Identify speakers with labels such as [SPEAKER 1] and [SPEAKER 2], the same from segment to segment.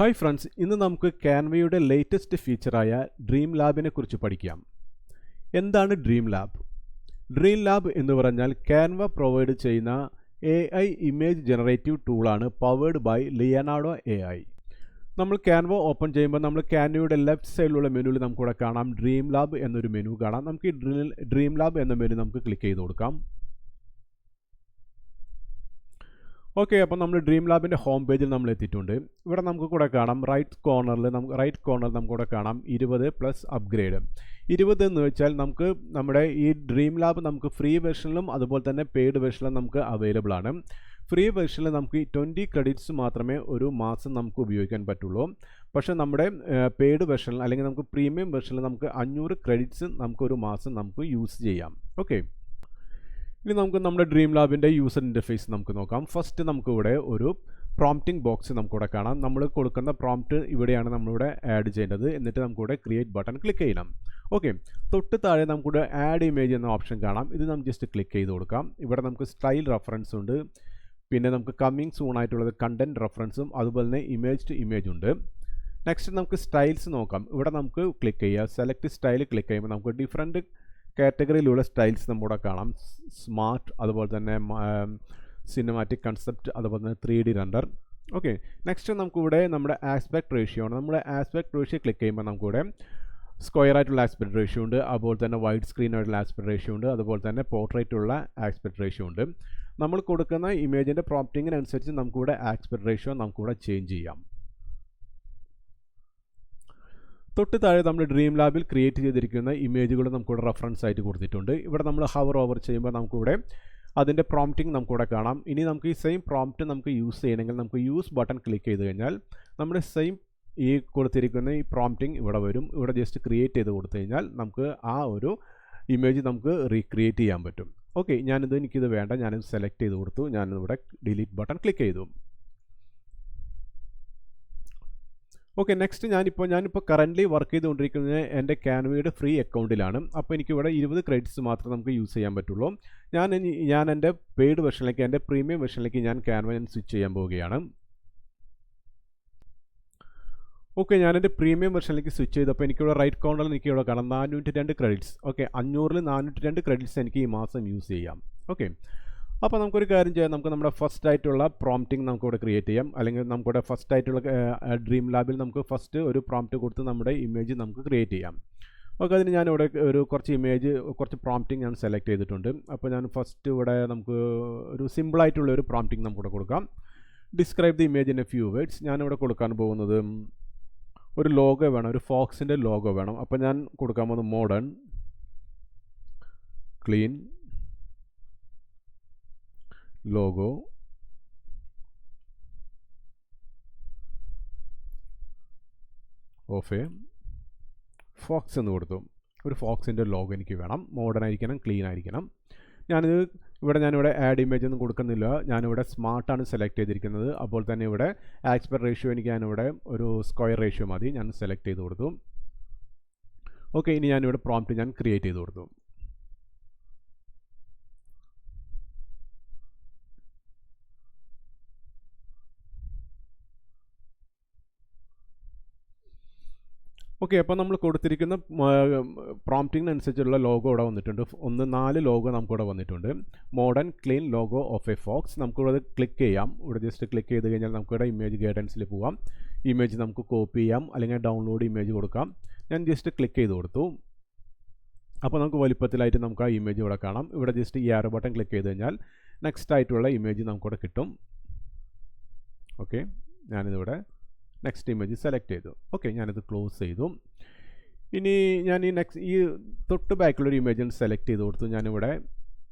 [SPEAKER 1] Hi friends, ഇന്ന് നമുക്ക് ക്യാൻവയുടെ latest ഫീച്ചറായ dream ലാബിനെ കുറിച്ച് പഠിക്കാം. എന്താണ് ഡ്രീം ലാബ്? ഡ്രീം ലാബ് എന്ന് പറഞ്ഞാൽ ക്യാൻവ പ്രൊവൈഡ് ചെയ്യുന്ന AI ഇമേജ് ജനറേറ്റീവ് ടൂളാണ്, പവേർഡ് ബൈ ലിയനാർഡോ AI. നമ്മൾ ക്യാൻവ ഓപ്പൺ ചെയ്യുമ്പോൾ നമ്മൾ ക്യാൻവയുടെ ലെഫ്റ്റ് സൈഡിലുള്ള മെനുവിൽ നമുക്കിവിടെ കാണാം ഡ്രീം ലാബ് എന്നൊരു മെനു കാണാം. നമുക്ക് ഈ ഡ്രീം ലാബ് എന്ന മെനു നമുക്ക് ക്ലിക്ക് ചെയ്ത് കൊടുക്കാം. ഓക്കെ, അപ്പോൾ നമ്മൾ ഡ്രീം ലാബിൻ്റെ ഹോം പേജിൽ നമ്മൾ എത്തിയിട്ടുണ്ട്. ഇവിടെ നമുക്ക് കൂടെ കാണാം റൈറ്റ് കോർണറിൽ നമുക്കിവിടെ കാണാം 20 പ്ലസ് അപ്ഗ്രേഡ്. 20 എന്ന് വെച്ചാൽ നമുക്ക് നമ്മുടെ ഈ ഡ്രീം ലാബ് നമുക്ക് ഫ്രീ വെർഷനിലും അതുപോലെ തന്നെ പെയ്ഡ് വെർഷനിലും നമുക്ക് അവൈലബിൾ ആണ്. ഫ്രീ വെർഷനിൽ നമുക്ക് 20 ക്രെഡിറ്റ്സ് മാത്രമേ ഒരു മാസം നമുക്ക് ഉപയോഗിക്കാൻ പറ്റുള്ളൂ. പക്ഷേ നമ്മുടെ പെയ്ഡ് വെർഷനിൽ അല്ലെങ്കിൽ നമുക്ക് പ്രീമിയം വെർഷനിൽ നമുക്ക് 500 ക്രെഡിറ്റ്സ് നമുക്ക് ഒരു മാസം നമുക്ക് യൂസ് ചെയ്യാം. ഓക്കെ, ഇനി നമുക്ക് നമ്മുടെ ഡ്രീം ലാബിൻ്റെ യൂസർ ഇൻ്റർഫേസ് നമുക്ക് നോക്കാം. ഫസ്റ്റ് നമുക്കിവിടെ ഒരു പ്രോംപ്റ്റിംഗ് ബോക്സ് നമുക്കിവിടെ കാണാം. നമ്മൾ കൊടുക്കുന്ന പ്രോംപ്റ്റ് ഇവിടെയാണ് നമ്മളിവിടെ ആഡ് ചെയ്യേണ്ടത്. എന്നിട്ട് നമുക്കിവിടെ ക്രിയേറ്റ് ബട്ടൺ ക്ലിക്ക് ചെയ്യണം. ഓക്കെ, തൊട്ട് താഴെ നമുക്കിവിടെ ആഡ് ഇമേജ് എന്ന ഓപ്ഷൻ കാണാം. ഇത് നമുക്ക് ജസ്റ്റ് ക്ലിക്ക് ചെയ്ത് കൊടുക്കാം. ഇവിടെ നമുക്ക് സ്റ്റൈൽ റെഫറൻസ് ഉണ്ട്, പിന്നെ നമുക്ക് കമ്മിങ് സൂൺ ആയിട്ടുള്ളത് കണ്ടൻറ് റെഫറൻസും അതുപോലെ തന്നെ ഇമേജ് ടു ഇമേജ് ഉണ്ട്. നെക്സ്റ്റ് നമുക്ക് സ്റ്റൈൽസ് നോക്കാം. ഇവിടെ നമുക്ക് ക്ലിക്ക് ചെയ്യുക, സെലക്ട് സ്റ്റൈൽ ക്ലിക്ക് ചെയ്യുമ്പോൾ നമുക്ക് ഡിഫറെൻറ്റ് കാറ്റഗറിയിലുള്ള സ്റ്റൈൽസ് നമ്മുടെ കാണാം. സ്മാർട്ട്, അതുപോലെ തന്നെ സിനിമാറ്റിക് കൺസെപ്റ്റ്, അതുപോലെ തന്നെ 3D റെൻഡർ. ഓക്കെ, നെക്സ്റ്റ് നമുക്കിവിടെ നമ്മുടെ ആസ്പെക്ട് റേഷ്യോ ആണ്. നമ്മുടെ ആസ്പെക്ട് റേഷ്യോ ക്ലിക്ക് ചെയ്യുമ്പോൾ നമുക്കിവിടെ സ്ക്വയർ ആയിട്ടുള്ള ആസ്പെക്ട് റേഷ്യോ ഉണ്ട്, അതുപോലെ തന്നെ വൈഡ് സ്ക്രീൻ ആയിട്ടുള്ള ആസ്പെക്ട് റേഷ്യോ ഉണ്ട്, അതുപോലെ തന്നെ പോർട്രേറ്റ് ഉള്ള ആസ്പെക്ട് റേഷ്യോ ഉണ്ട്. നമ്മൾ കൊടുക്കുന്ന ഇമേജിൻ്റെ പ്രോംപ്റ്റിങ്ങിനനുസരിച്ച് നമുക്കിവിടെ ആസ്പെക്ട് റേഷ്യോ നമുക്കിവിടെ ചേഞ്ച് ചെയ്യാം. തൊട്ട് താഴെ നമ്മൾ ഡ്രീം ലാബിൽ ക്രിയേറ്റ് ചെയ്തിരിക്കുന്ന ഇമേജുകൾ നമുക്കിവിടെ റെഫറൻസ് ആയിട്ട് കൊടുത്തിട്ടുണ്ട്. ഇവിടെ നമ്മൾ ഹവർ ഓവർ ചെയ്യുമ്പോൾ നമുക്കിവിടെ അതിൻ്റെ പ്രോംപ്റ്റിംഗ് നമുക്കിവിടെ കാണാം. ഇനി നമുക്ക് ഈ സെയിം പ്രോംപ്റ്റ് നമുക്ക് യൂസ് ചെയ്യണമെങ്കിൽ നമുക്ക് യൂസ് ബട്ടൺ ക്ലിക്ക് ചെയ്ത് കഴിഞ്ഞാൽ നമ്മുടെ സെയിം ഈ കൊടുത്തിരിക്കുന്ന ഈ പ്രോംപ്റ്റിംഗ് ഇവിടെ വരും. ഇവിടെ ജസ്റ്റ് ക്രിയേറ്റ് ചെയ്ത് കൊടുത്തു കഴിഞ്ഞാൽ നമുക്ക് ആ ഒരു ഇമേജ് നമുക്ക് റീക്രിയേറ്റ് ചെയ്യാൻ പറ്റും. ഓക്കെ, എനിക്കിത് വേണ്ട, ഞാനിത് സെലക്ട് ചെയ്ത് കൊടുത്തു. ഞാനിവിടെ ഡിലീറ്റ് ബട്ടൺ ക്ലിക്ക് ചെയ്തു. ഓക്കെ, നെക്സ്റ്റ് ഞാനിപ്പോൾ കറൻ്റ്ലി വർക്ക് ചെയ്തുകൊണ്ടിരിക്കുന്നത് എൻ്റെ ക്യാൻവയുടെ ഫ്രീ അക്കൗണ്ടിലാണ്. അപ്പോൾ എനിക്കിവിടെ 20 ക്രെഡിറ്റ്സ് മാത്രമേ നമുക്ക് യൂസ് ചെയ്യാൻ പറ്റുള്ളൂ. ഞാൻ എൻ്റെ പെയ്ഡ് വെർഷനിലേക്ക്, എൻ്റെ പ്രീമിയം വെർഷനിലേക്ക് ഞാൻ ക്യാൻവ സ്വിച്ച് ചെയ്യാൻ പോവുകയാണ്. ഓക്കെ, ഞാനെൻ്റെ പ്രീമിയം വെർഷനിലേക്ക് സ്വിച്ച് ചെയ്തപ്പോൾ എനിക്കിവിടെ റൈറ്റ് കോർണറിൽ എനിക്കിവിടെ കാണാം 402 ക്രെഡിറ്റ്സ്. ഓക്കെ, 500ൽ 402 ക്രെഡിറ്റ്സ് എനിക്ക് ഈ മാസം യൂസ് ചെയ്യാം. ഓക്കെ, അപ്പോൾ നമുക്കൊരു കാര്യം ചെയ്യാം. നമുക്ക് നമ്മുടെ ഫസ്റ്റ് ആയിട്ടുള്ള പ്രോംപ്റ്റിംഗ് നമുക്കിവിടെ ക്രിയേറ്റ് ചെയ്യാം. അല്ലെങ്കിൽ നമുക്കിവിടെ ഫസ്റ്റ് ആയിട്ടുള്ള ഡ്രീം ലാബിൽ നമുക്ക് ഫസ്റ്റ് ഒരു പ്രോംപ്റ്റ് കൊടുത്ത് നമ്മുടെ ഇമേജ് നമുക്ക് ക്രിയേറ്റ് ചെയ്യാം. ഓക്കെ, അതിന് ഞാനിവിടെ കുറച്ച് പ്രോംപ്റ്റിംഗ് ഞാൻ സെലക്ട് ചെയ്തിട്ടുണ്ട്. അപ്പോൾ ഞാൻ ഫസ്റ്റ് ഇവിടെ നമുക്ക് ഒരു സിമ്പിളായിട്ടുള്ള ഒരു പ്രോംപ്റ്റിംഗ് നമുക്കിവിടെ കൊടുക്കാം. Describe the image in A few words. ഞാനിവിടെ കൊടുക്കാൻ പോകുന്നത് ഒരു ലോഗോ വേണം, ഒരു ഫോക്സിൻ്റെ ലോഗോ വേണം. അപ്പോൾ ഞാൻ കൊടുക്കാൻ പോകുന്നത് modern, clean logo of a fox എന്ന് കൊടുത്തു. ഒരു ഫോക്സിൻ്റെ ലോഗോ എനിക്ക് വേണം. മോഡേൺ ആയിരിക്കണം, ക്ലീൻ ആയിരിക്കണം. ഞാനിവിടെ ആഡ് ഇമേജ് ഒന്നും കൊടുക്കുന്നില്ല. ഞാനിവിടെ സ്മാർട്ടാണ് സെലക്ട് ചെയ്തിരിക്കുന്നത്. അപ്പോൾ തന്നെ ഇവിടെ ആസ്പെക്ട് റേഷ്യോ ഞാനിവിടെ ഒരു സ്ക്വയർ റേഷ്യോ മതി. ഞാൻ സെലക്ട് ചെയ്ത് കൊടുത്തു. ഓക്കെ, ഇനി ഞാനിവിടെ പ്രോംപ്റ്റ് ഞാൻ ക്രിയേറ്റ് ചെയ്ത് കൊടുത്തു. ഓക്കെ, അപ്പോൾ നമ്മൾ കൊടുത്തിരിക്കുന്ന പ്രോംപ്റ്റിങ്ങിനനുസരിച്ചുള്ള ലോഗോ ഇവിടെ വന്നിട്ടുണ്ട്. 4 ലോഗോ നമുക്കിവിടെ വന്നിട്ടുണ്ട്. Modern, clean logo of a fox. നമുക്കിവിടെ ക്ലിക്ക് ചെയ്യാം. ഇവിടെ ജസ്റ്റ് ക്ലിക്ക് ചെയ്ത് കഴിഞ്ഞാൽ നമുക്കിവിടെ ഇമേജ് ഗൈഡൻസിൽ പോകാം. ഇമേജ് നമുക്ക് കോപ്പി ചെയ്യാം, അല്ലെങ്കിൽ ഡൗൺലോഡ് ഇമേജ് കൊടുക്കാം. ഞാൻ ജസ്റ്റ് ക്ലിക്ക് ചെയ്ത് കൊടുത്തു. അപ്പോൾ നമുക്ക് വലിപ്പത്തിലായിട്ട് നമുക്ക് ആ ഇമേജ് ഇവിടെ കാണാം. ഇവിടെ ജസ്റ്റ് ഈ ആരോ ബട്ടൺ ക്ലിക്ക് ചെയ്ത് കഴിഞ്ഞാൽ നെക്സ്റ്റ് ആയിട്ടുള്ള ഇമേജ് നമുക്കിവിടെ കിട്ടും. ഓക്കെ, ഞാനിതിവിടെ നെക്സ്റ്റ് ഇമേജ് സെലക്ട് ചെയ്തു. ഓക്കെ, ഞാനിത് ക്ലോസ് ചെയ്തു. ഇനി ഞാൻ ഈ തൊട്ട് ബാക്കിലൊരു ഇമേജ് സെലക്ട് ചെയ്ത് കൊടുത്തു. ഞാനിവിടെ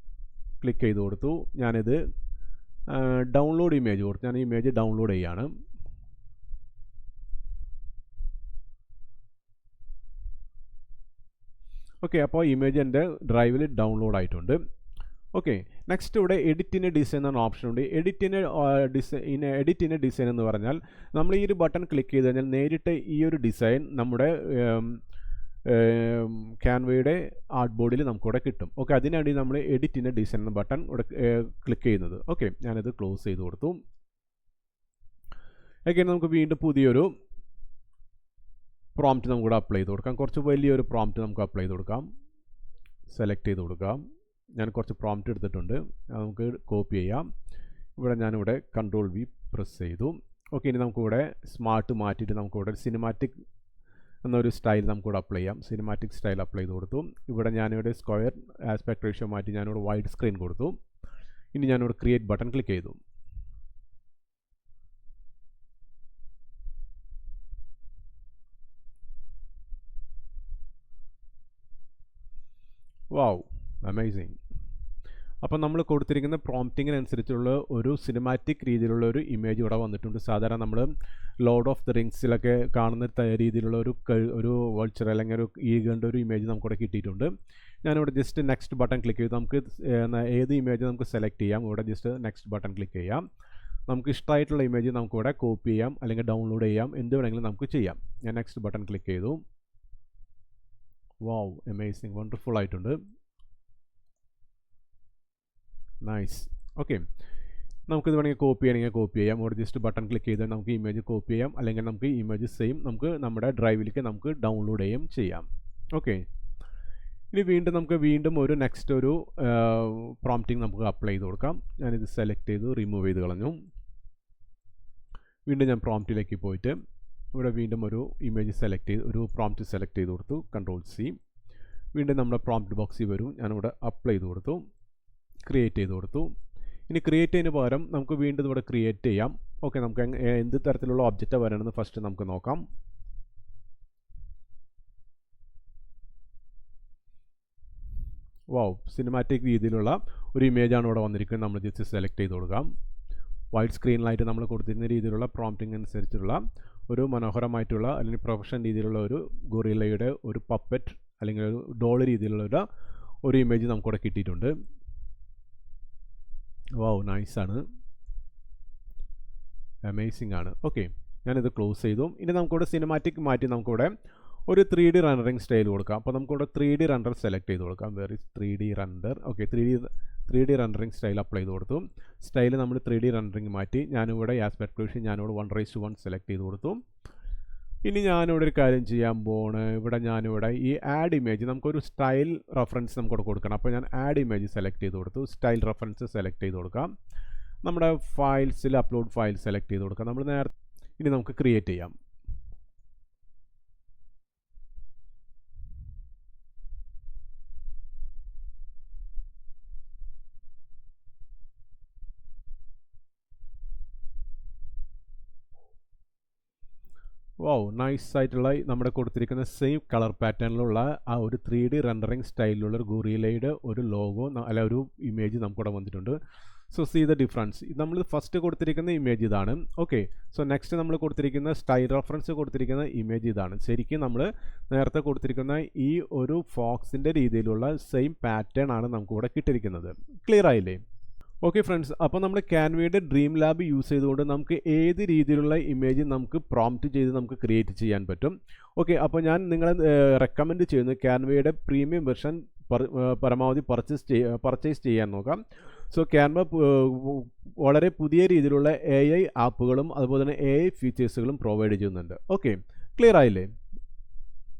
[SPEAKER 1] ക്ലിക്ക് ചെയ്ത് കൊടുത്തു. ഞാനിത് ഡൗൺലോഡ് ഇമേജ് കൊടുത്തു. ഞാൻ ഈ ഇമേജ് ഡൗൺലോഡ് ചെയ്യാണ്. ഓക്കെ, അപ്പോൾ ഇമേജ് എൻ്റെ ഡ്രൈവിൽ ഡൗൺലോഡ് ആയിട്ടുണ്ട്. ഓക്കെ, നെക്സ്റ്റ് ഇവിടെ എഡിറ്റിന് ഡിസൈൻ എന്ന ഓപ്ഷൻ ഉണ്ട്. എഡിറ്റിന് ഡിസൈൻ എന്ന് പറഞ്ഞാൽ നമ്മൾ ഈ ഒരു ബട്ടൺ ക്ലിക്ക് ചെയ്ത് കഴിഞ്ഞാൽ നേരിട്ട് ഈ ഒരു ഡിസൈൻ നമ്മുടെ ക്യാൻവയുടെ ആർട്ട് ബോർഡിൽ നമുക്കിവിടെ കിട്ടും. ഓക്കെ, അതിനാണ് നമ്മൾ എഡിറ്റിന് ഡിസൈൻ എന്ന ബട്ടൺ ഇവിടെ ക്ലിക്ക് ചെയ്യുന്നത്. ഓക്കെ, ഞാനിത് ക്ലോസ് ചെയ്ത് കൊടുത്തു. ഓക്കെ, നമുക്ക് വീണ്ടും പുതിയൊരു പ്രോംപ്റ്റ് നമുക്ക് ഇവിടെ അപ്ലൈ ചെയ്ത് കൊടുക്കാം. കുറച്ച് വലിയൊരു പ്രോംപ്റ്റ് നമുക്ക് അപ്ലൈ ചെയ്ത് കൊടുക്കാം. സെലക്ട് ചെയ്ത് കൊടുക്കാം. ഞാൻ കുറച്ച് പ്രോംപ്റ്റ് എടുത്തിട്ടുണ്ട്, നമുക്ക് കോപ്പി ചെയ്യാം. ഇവിടെ ഞാനിവിടെ Ctrl+V പ്രസ് ചെയ്തു. ഓക്കെ, ഇനി നമുക്കിവിടെ സ്മാർട്ട് മാറ്റിയിട്ട് നമുക്കിവിടെ സിനിമാറ്റിക് എന്നൊരു സ്റ്റൈൽ നമുക്കിവിടെ അപ്ലൈ ചെയ്യാം. സിനിമാറ്റിക് സ്റ്റൈൽ അപ്ലൈ ചെയ്ത് കൊടുത്തു. ഇവിടെ ഞാനിവിടെ സ്ക്വയർ ആസ്പെക്ട് റേഷ്യോ മാറ്റി ഞാനിവിടെ വൈഡ് സ്ക്രീൻ കൊടുത്തു. ഇനി ഞാനിവിടെ ക്രിയേറ്റ് ബട്ടൺ ക്ലിക്ക് ചെയ്തു. വാവ്, അമേസിങ്. അപ്പം നമ്മൾ കൊടുത്തിരിക്കുന്ന പ്രോംപ്റ്റിങ്ങിനനുസരിച്ചുള്ള ഒരു സിനിമാറ്റിക് രീതിയിലുള്ള ഒരു ഇമേജ് ഇവിടെ വന്നിട്ടുണ്ട്. സാധാരണ നമ്മൾ ലോർഡ് ഓഫ് ദി റിങ്സിലൊക്കെ കാണുന്ന രീതിയിലുള്ള ഒരു വൾച്ചർ അല്ലെങ്കിൽ ഒരു ഈഗിളിൻ്റെ ഒരു ഇമേജ് നമുക്കിവിടെ കിട്ടിയിട്ടുണ്ട്. ഞാനിവിടെ ജസ്റ്റ് നെക്സ്റ്റ് ബട്ടൺ ക്ലിക്ക് ചെയ്തു. നമുക്ക് ഏത് ഇമേജ് നമുക്ക് സെലക്ട് ചെയ്യാം. ഇവിടെ ജസ്റ്റ് നെക്സ്റ്റ് ബട്ടൺ ക്ലിക്ക് ചെയ്യാം. നമുക്ക് ഇഷ്ടമായിട്ടുള്ള ഇമേജ് നമുക്കിവിടെ കോപ്പി ചെയ്യാം അല്ലെങ്കിൽ ഡൗൺലോഡ് ചെയ്യാം, എന്ത് വേണമെങ്കിലും നമുക്ക് ചെയ്യാം. ഞാൻ നെക്സ്റ്റ് ബട്ടൺ ക്ലിക്ക് ചെയ്തു. വാവ്, അമേസിങ്, വണ്ടർഫുൾ ആയിട്ടുണ്ട്. നൈസ്. ഓക്കെ, നമുക്കിത് വേണമെങ്കിൽ കോപ്പി ചെയ്യണമെങ്കിൽ കോപ്പി ചെയ്യാം. ഇവിടെ ജസ്റ്റ് ബട്ടൺ ക്ലിക്ക് ചെയ്താൽ നമുക്ക് ഇമേജ് കോപ്പി ചെയ്യാം, അല്ലെങ്കിൽ നമുക്ക് ഇമേജ് സെയിം നമുക്ക് നമ്മുടെ ഡ്രൈവിലേക്ക് നമുക്ക് ഡൗൺലോഡ് ചെയ്യാം. ഓക്കെ, ഇനി നമുക്ക് വീണ്ടും ഒരു നെക്സ്റ്റ് ഒരു പ്രോംപ്റ്റിംഗ് നമുക്ക് അപ്ലൈ ചെയ്ത് കൊടുക്കാം. ഞാനിത് സെലക്ട് ചെയ്തു റിമൂവ് ചെയ്ത് കളഞ്ഞു. വീണ്ടും ഞാൻ പ്രോംപ്റ്റിലേക്ക് പോയിട്ട് ഇവിടെ വീണ്ടും ഒരു ഇമേജ് ഒരു പ്രോംപ്റ്റ് സെലക്ട് ചെയ്ത് കൊടുത്തു. Ctrl+C. വീണ്ടും നമ്മുടെ പ്രോംപ്റ്റ് ബോക്സിൽ വരും. ഞാനിവിടെ അപ്ലൈ ചെയ്ത് കൊടുത്തു, ക്രിയേറ്റ് ചെയ്ത് കൊടുത്തു. ഇനി ക്രിയേറ്റ് ചെയ്യുന്നതിന് പകരം നമുക്ക് വീണ്ടും ഇവിടെ ക്രിയേറ്റ് ചെയ്യാം. ഓക്കെ, നമുക്ക് എന്ത് തരത്തിലുള്ള ഒബ്ജക്റ്റാണ് വരണമെന്ന് ഫസ്റ്റ് നമുക്ക് നോക്കാം. വാവ്, സിനിമാറ്റിക് രീതിയിലുള്ള ഒരു ഇമേജാണ് ഇവിടെ വന്നിരിക്കുന്നത്. നമ്മൾ ജസ്റ്റ് സെലക്ട് ചെയ്ത് കൊടുക്കാം. വൈഡ് സ്ക്രീനിലായിട്ട് നമ്മൾ കൊടുത്തിരുന്ന രീതിയിലുള്ള പ്രോംപ്റ്റിംഗ് അനുസരിച്ചുള്ള ഒരു മനോഹരമായിട്ടുള്ള അല്ലെങ്കിൽ പ്രൊഫഷണൽ രീതിയിലുള്ള ഒരു ഗൊറില്ലയുടെ ഒരു പപ്പറ്റ് അല്ലെങ്കിൽ ഒരു ഡോൾ രീതിയിലുള്ള ഒരു ഇമേജ് നമുക്കിവിടെ കിട്ടിയിട്ടുണ്ട്. വാവ്, നൈസാണ്, അമേസിങ് ആണ്. ഓക്കെ, ഞാനിത് ക്ലോസ് ചെയ്തു. ഇനി നമുക്കിവിടെ സിനിമാറ്റിക് മാറ്റി നമുക്കിവിടെ ഒരു 3D റെൻഡറിങ് സ്റ്റൈൽ കൊടുക്കാം. അപ്പോൾ നമുക്കിവിടെ 3D റെൻഡർ സെലക്ട് ചെയ്ത് കൊടുക്കാം. Where is 3D render. Okay, 3D rendering style apply ചെയ്ത് കൊടുത്തു. സ്റ്റൈൽ നമ്മൾ 3D റെൻഡറിങ് മാറ്റി. ഞാനിവിടെ ആസ്പെക്ട് റേഷ്യോ ഞാനിവിടെ 1:1 സെലക്ട് ചെയ്ത് കൊടുത്തു. ഇനി ഞാനിവിടെ ഒരു കാര്യം ചെയ്യാൻ പോണ്. ഞാനിവിടെ ഈ ആഡ് ഇമേജ് നമുക്കൊരു സ്റ്റൈൽ റെഫറൻസ് നമുക്കിവിടെ കൊടുക്കണം. അപ്പോൾ ഞാൻ ആഡ് ഇമേജ് സെലക്ട് ചെയ്ത് കൊടുത്തു. സ്റ്റൈൽ റെഫറൻസ് സെലക്ട് ചെയ്ത് കൊടുക്കാം. നമ്മുടെ ഫയൽസിൽ അപ്ലോഡ് ഫയൽ സെലക്ട് ചെയ്ത് കൊടുക്കാം. നമ്മൾ നേരത്തെ ഇനി നമുക്ക് ക്രിയേറ്റ് ചെയ്യാം. വാവ്, നൈസ് ആയിട്ടുള്ള നമ്മുടെ കൊടുത്തിരിക്കുന്ന സെയിം കളർ പാറ്റേണിലുള്ള ആ ഒരു 3D റെൻഡറിങ് സ്റ്റൈലിലുള്ള ഒരു ഗൊറില്ലയുടെ ഒരു ലോഗോ അല്ല ഒരു ഇമേജ് നമുക്കിവിടെ വന്നിട്ടുണ്ട്. So see the difference. നമ്മൾ ഫസ്റ്റ് കൊടുത്തിരിക്കുന്ന ഇമേജ് ഇതാണ്. ഓക്കെ, സോ നെക്സ്റ്റ് നമ്മൾ കൊടുത്തിരിക്കുന്ന സ്റ്റൈൽ റെഫറൻസ് കൊടുത്തിരിക്കുന്ന ഇമേജ് ഇതാണ്. ശരിക്കും നമ്മൾ നേരത്തെ കൊടുത്തിരിക്കുന്ന ഈ ഒരു ഫോക്സിൻ്റെ രീതിയിലുള്ള സെയിം പാറ്റേൺ ആണ് നമുക്കിവിടെ കിട്ടിയിരിക്കുന്നത്. ക്ലിയർ ആയില്ലേ? ഓക്കെ ഫ്രണ്ട്സ്, അപ്പോൾ നമ്മൾ ക്യാൻവയുടെ ഡ്രീം ലാബ് യൂസ് ചെയ്തുകൊണ്ട് നമുക്ക് ഏത് രീതിയിലുള്ള ഇമേജ് നമുക്ക് പ്രോംപ്റ്റ് ചെയ്ത് നമുക്ക് ക്രിയേറ്റ് ചെയ്യാൻ പറ്റും. ഓക്കെ, അപ്പോൾ ഞാൻ നിങ്ങളെ റെക്കമെൻഡ് ചെയ്യുന്നു ക്യാൻവയുടെ പ്രീമിയം വെർഷൻ പരമാവധി പർച്ചേസ് ചെയ്യാൻ നോക്കാം. സോ ക്യാൻവ വളരെ പുതിയ രീതിയിലുള്ള AI ആപ്പുകളും അതുപോലെ തന്നെ AI ഫീച്ചേഴ്സുകളും പ്രൊവൈഡ് ചെയ്യുന്നുണ്ട്. ഓക്കെ, ക്ലിയർ ആയില്ലേ?